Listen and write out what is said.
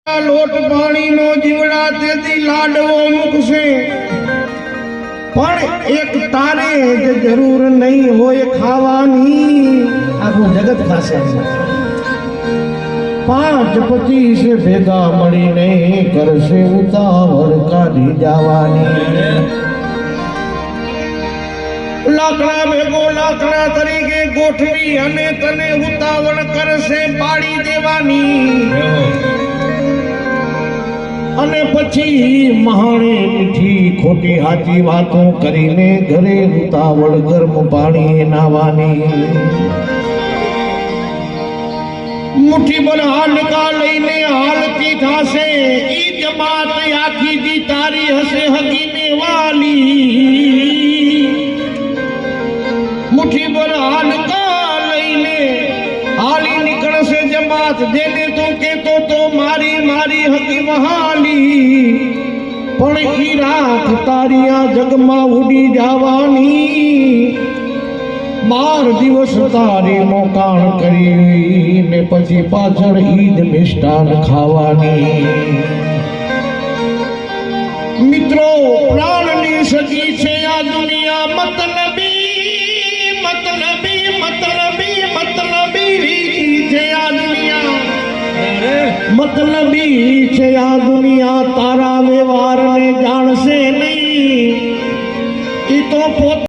લોટ પાણીનો જીવડા તેથી લાડવો મૂકશે, પણ એક તારે જ જરૂર નહીં હોય ખાવાની, આખું જગત ખાશે. 5-25 ભેગા મળીને કરશે ઉતાવળ કાઢી જવાની. લાકડા ભેગો લાકડા તરીકે ગોઠવી અને તને ઉતાવળ કરશે પાડી દેવાની. અને પછી મહાણે મીઠી ખોટી હાચી વાતો કરીને ઘરે ઉતાવળ ગરમ પાણી નાવાની. મુઠ્ઠી ભર હાલકા લઈને હાલતી થશે, ઈ જમાત આખી દી તારી હશે હગીને વાલી. મુઠ્ઠી ભર હાલકા લઈને હાલી નીકળશે જમાત, જેને તો કેતો તો મારી મારી હકી વહાલી, પણ ઈ રાત તારી આ જગમાં ઉડી જવાની. 12 દિવસ તારી મોકાણ કરીને પછી પાછળ ઈદ મિષ્ટાન ખાવાની. મિત્રો, પ્રાણની સજી છે આ દુનિયા, મતલબી મતલબી મતલબી મતલબી છે આ દુનિયા, મતલબી છે આ દુનિયા. તારા વ્યવહારને જાણશે નહીં, ઈ તો પોતે